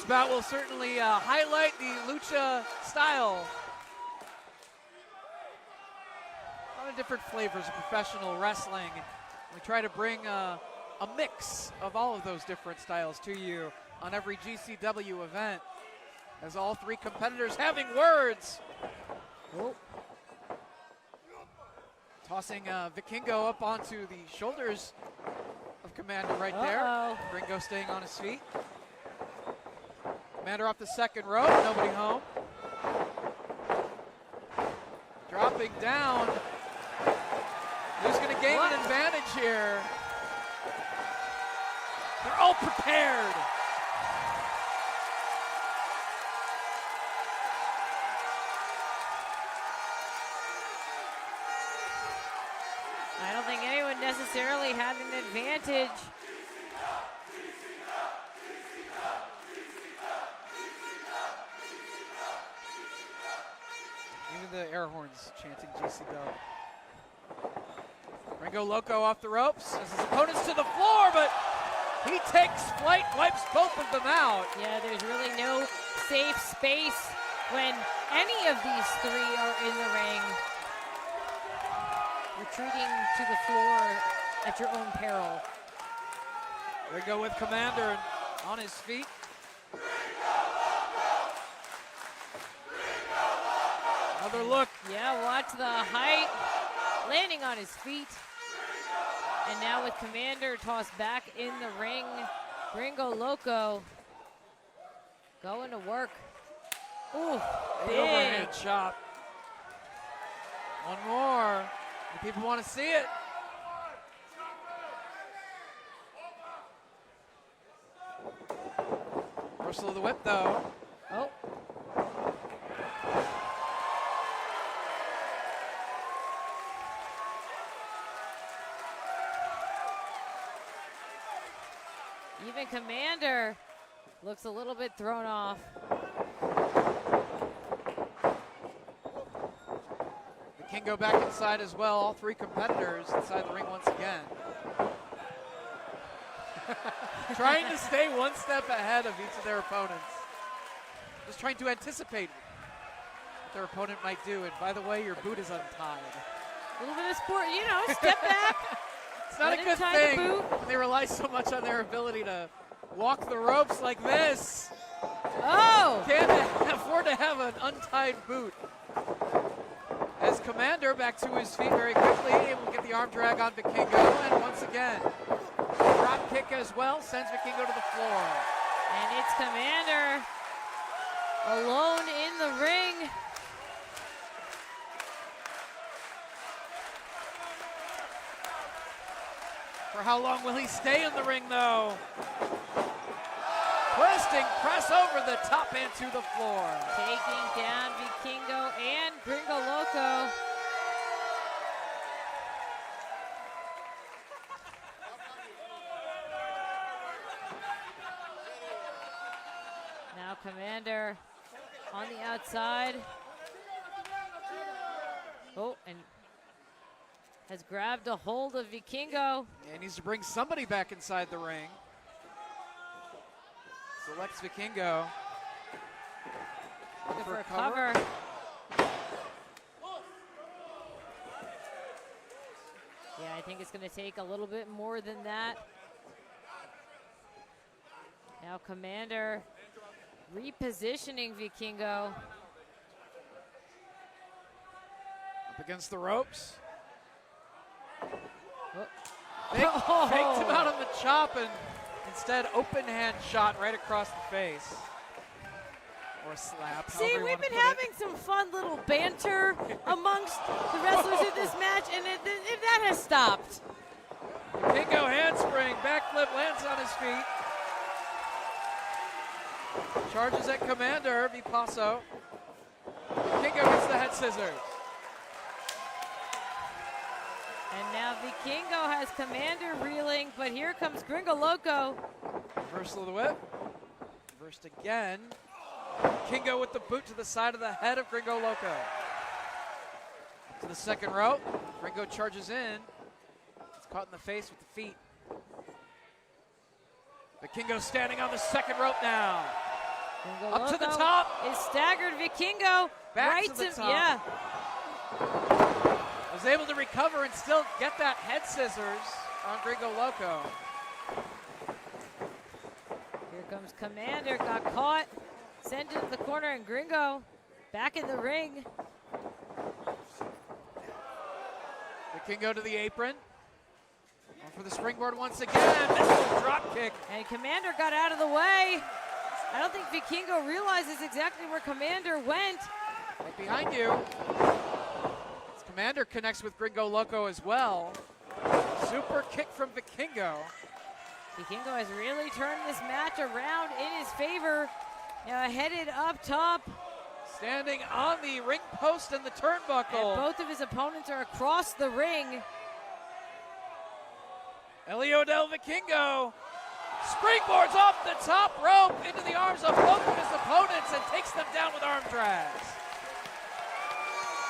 bout will certainly highlight the lucha style. A lot of different flavors of professional wrestling. We try to bring a mix of all of those different styles to you on every GCW event, as all three competitors having words. Oh. Tossing Vikingo up onto the shoulders of Komander right there. Gringo staying on his feet. Komander off the second rope, nobody home. Dropping down. Who's going to gain an advantage here? They're all prepared. I don't think anyone necessarily had an advantage. Even the air horns chanting GCW. Gringo Loco off the ropes as his opponent's to the floor, but he takes flight, wipes both of them out. Yeah, there's really no safe space when any of these three are in the ring. Retreating to the floor at your own peril. Gringo with Komander on his feet. Another look. Yeah, watch the height. Landing on his feet. And now with Komander tossed back in the ring, Gringo Loco going to work. Ooh, big overhand chop. One more. The people want to see it. Reversal of the whip, though. Oh. Even Komander looks a little bit thrown off. Vikingo back inside as well. All three competitors inside the ring once again. Trying to stay one step ahead of each of their opponents. Just trying to anticipate what their opponent might do. And by the way, your boot is untied. A little bit of sport, you know, step back. It's not a good thing when they rely so much on their ability to walk the ropes like this. Oh! Can't afford to have an untied boot. As Komander back to his feet very quickly, able to get the arm drag on Vikingo, and once again, drop kick as well, sends Vikingo to the floor. And it's Komander alone in the ring. For how long will he stay in the ring, though? Twisting press over the top and to the floor. Taking down Vikingo and Gringo Loco. Now Komander on the outside. Oh, and has grabbed a hold of Vikingo. And needs to bring somebody back inside the ring. Selects Vikingo. Looking for a cover. Yeah, I think it's going to take a little bit more than that. Now Komander repositioning Vikingo. Up against the ropes. Oh. Faked him out on the chop and instead open hand shot right across the face. Or a slap. See, we've been having some fun little banter amongst the wrestlers in this match, and that has stopped. Vikingo handspring, backflip, lands on his feet. Charges at Komander, Vipasso. Vikingo gets the head scissors. And now Vikingo has Komander reeling, but here comes Gringo Loco. Reversal of the whip. Reversed again. Vikingo with the boot to the side of the head of Gringo Loco. To the second rope. Gringo charges in. It's caught in the face with the feet. Vikingo standing on the second rope now. Gringo Up to the Loco top. is staggered. Vikingo Back right to the top. yeah. Was able to recover and still get that head scissors on Gringo Loco. Here comes Komander, got caught, sent into the corner, and Gringo back in the ring. Vikingo to the apron. Going for the springboard once again. Missile drop kick. And Komander got out of the way. I don't think Vikingo realizes exactly where Komander went. Right behind you. Komander connects with Gringo Loco as well. Super kick from Vikingo. Vikingo has really turned this match around in his favor. Now headed up top. Standing on the ring post and the turnbuckle. And both of his opponents are across the ring. Hijo Del Vikingo springboards off the top rope into the arms of both of his opponents and takes them down with arm drags.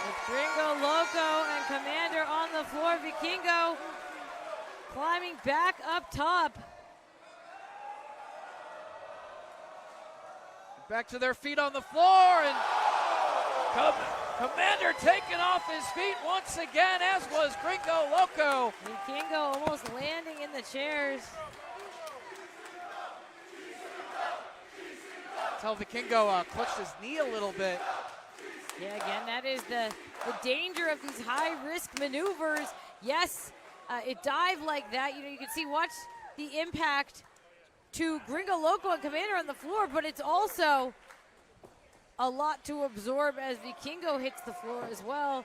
With Gringo Loco and Komander on the floor, Vikingo climbing back up top. Back to their feet on the floor, and Komander taken off his feet once again, as was Gringo Loco. Vikingo almost landing in the chairs. Tell Vikingo clutched his knee a little bit. Yeah, again, that is the danger of these high-risk maneuvers. Yes, it dived like that. You know, you can see, watch the impact to Gringo Loco and Komander on the floor, but it's also a lot to absorb as Vikingo hits the floor as well.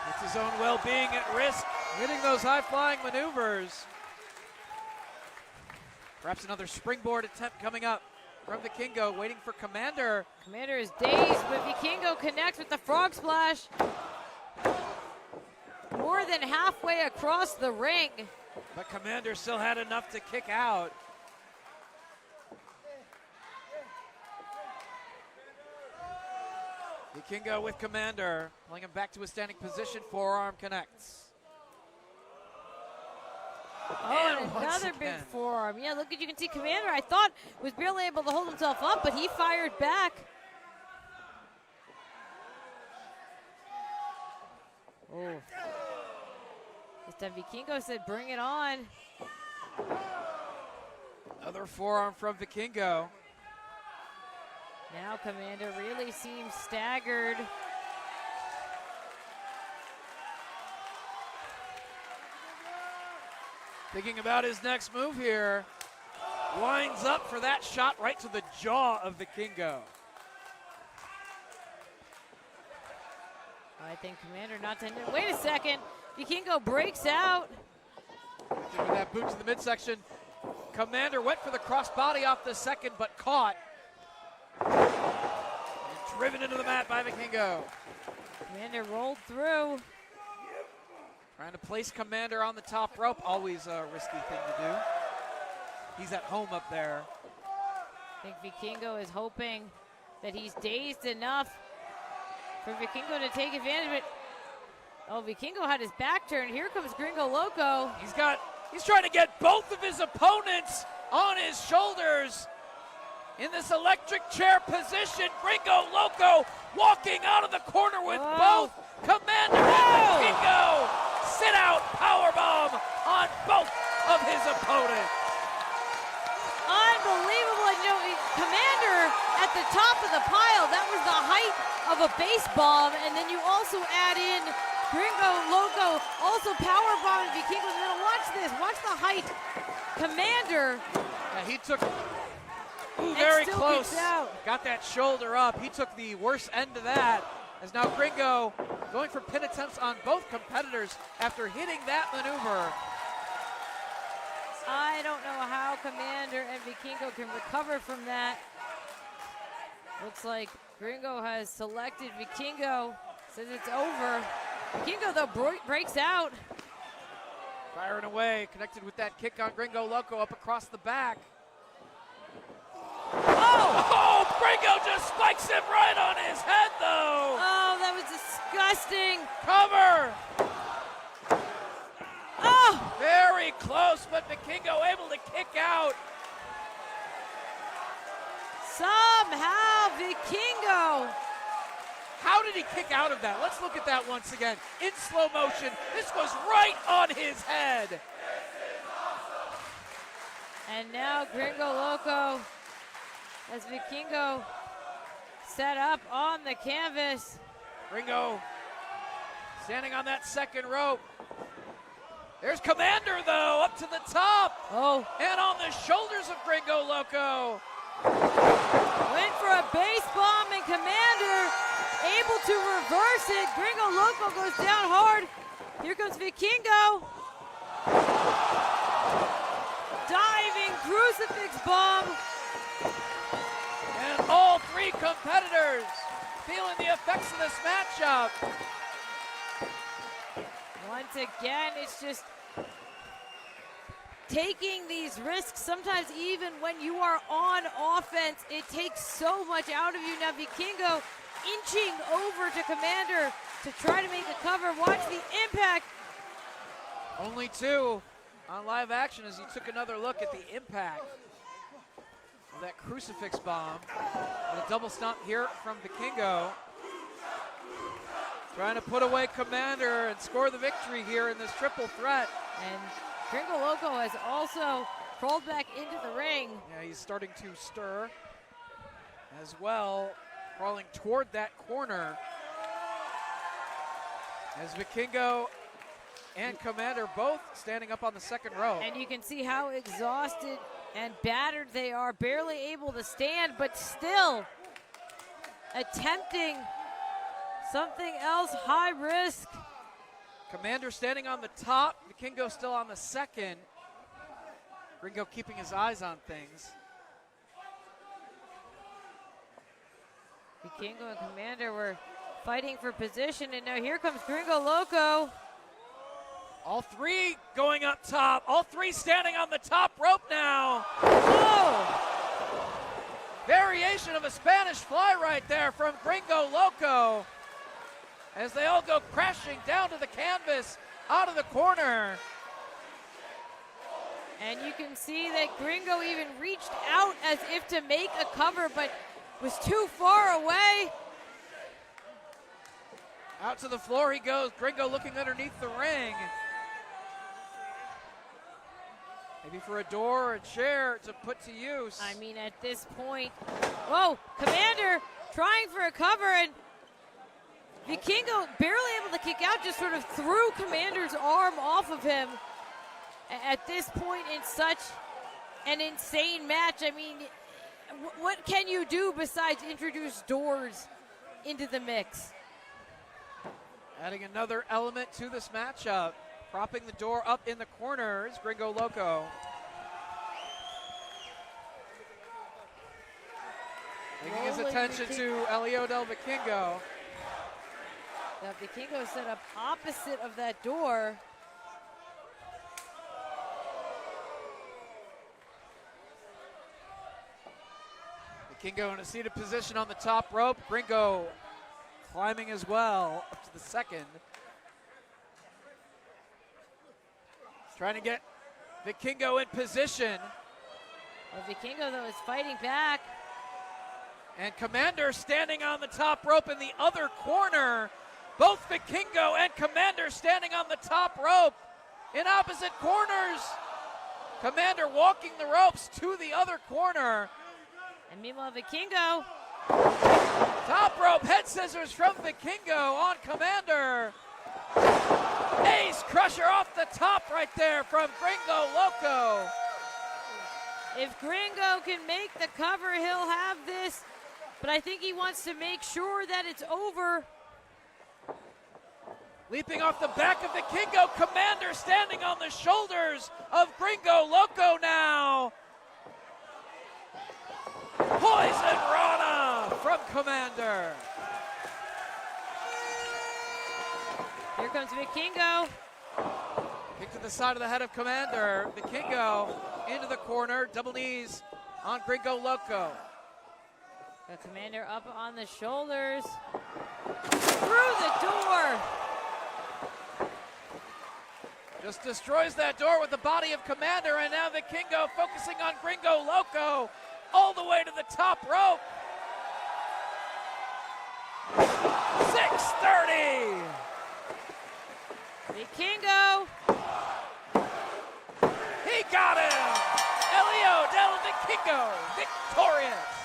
Puts his own well-being at risk, hitting those high-flying maneuvers. Perhaps another springboard attempt coming up from Vikingo, waiting for Komander. Komander is dazed, but Vikingo connects with the frog splash. More than halfway across the ring. But Komander still had enough to kick out. Vikingo with Komander, pulling him back to a standing position, forearm connects. Oh, and another big forearm. Yeah, look, you can see Komander, I thought, was barely able to hold himself up, but he fired back. Oh. This time Vikingo said, bring it on. Another forearm from Vikingo. Now Komander really seems staggered. Thinking about his next move here. Winds up for that shot right to the jaw of Vikingo. I think Komander not to. Wait a second. Vikingo breaks out. With that boot to the midsection. Komander went for the crossbody off the second, but caught. And driven into the mat by Vikingo. Komander rolled through. Trying to place Komander on the top rope. Always a risky thing to do. He's at home up there. I think Vikingo is hoping that he's dazed enough for Vikingo to take advantage. But oh, Vikingo had his back turned. Here comes Gringo Loco. He's trying to get both of his opponents on his shoulders in this electric chair position. Gringo Loco walking out of the corner with both Komander and Vikingo. Sit out powerbomb on both of his opponents. Unbelievable. You know, Komander at the top of the pile, that was the height of a base bomb, and then you also add in Gringo Loco also powerbombing Vikingo in the middle. Watch this, watch the height. Komander. Yeah, he took very close. Out. Got that shoulder up. He took the worst end of that. As now Gringo going for pin attempts on both competitors after hitting that maneuver. I don't know how Komander and Vikingo can recover from that. Looks like Gringo has selected Vikingo. Says it's over. Vikingo, though, breaks out. Firing away, connected with that kick on Gringo Loco up across the back. Oh, Gringo just spikes him right on his head, though. Oh, that was disgusting. Cover. Oh. Very close, but Vikingo able to kick out. Somehow Vikingo. How did he kick out of that? Let's look at that once again. In slow motion, this goes right on his head. And now Gringo Loco as Vikingo set up on the canvas. Gringo standing on that second rope. There's Komander, though, up to the top. Oh. And on the shoulders of Gringo Loco. Went for a base bomb, and Komander able to reverse it. Gringo Loco goes down hard. Here comes Vikingo. Diving crucifix bomb. And all three competitors feeling the effects of this matchup. Once again, it's just taking these risks. Sometimes even when you are on offense, it takes so much out of you. Now Vikingo inching over to Komander to try to make the cover. Watch the impact. Only two on live action as he took another look at the impact of that crucifix bomb. And a double stomp here from Vikingo. Trying to put away Komander and score the victory here in this triple threat. And Gringo Loco has also crawled back into the ring. Yeah, he's starting to stir as well, crawling toward that corner. As Vikingo and Komander both standing up on the second row. And you can see how exhausted and battered they are, barely able to stand, but still attempting something else, high risk. Komander standing on the top, Vikingo still on the second. Gringo keeping his eyes on things. Vikingo and Komander were fighting for position, and now here comes Gringo Loco. All three going up top, all three standing on the top rope now. Oh! Variation of a Spanish fly right there from Gringo Loco, as they all go crashing down to the canvas, out of the corner. And you can see that Gringo even reached out as if to make a cover, but was too far away. Out to the floor he goes, Gringo looking underneath the ring. Maybe for a door or a chair to put to use. I mean, at this point, whoa, Komander trying for a cover, and Vikingo barely able to kick out, just sort of threw Komander's arm off of him. At this point in such an insane match, I mean, what can you do besides introduce doors into the mix? Adding another element to this matchup. Propping the door up in the corner is Gringo Loco. Taking his attention to Hijo Del Vikingo. Now Vikingo set up opposite of that door. Vikingo in a seated position on the top rope. Gringo climbing as well up to the second. Trying to get Vikingo in position. Well, Vikingo, though, is fighting back. And Komander standing on the top rope in the other corner. Both Vikingo and Komander standing on the top rope in opposite corners. Komander walking the ropes to the other corner. And meanwhile, Vikingo. Top rope head scissors from Vikingo on Komander. Ace crusher off the top right there from Gringo Loco. If Gringo can make the cover, he'll have this. But I think he wants to make sure that it's over. Leaping off the back of Vikingo, Komander standing on the shoulders of Gringo Loco now. Poison Rana from Komander. Here comes Vikingo. Kick to the side of the head of Komander. Vikingo into the corner, double knees on Gringo Loco. The Komander up on the shoulders. Through the door. Just destroys that door with the body of Komander, and now Vikingo focusing on Gringo Loco. all the way to the top rope. 630. Vikingo. He got him. Hijo Del Vikingo victorious.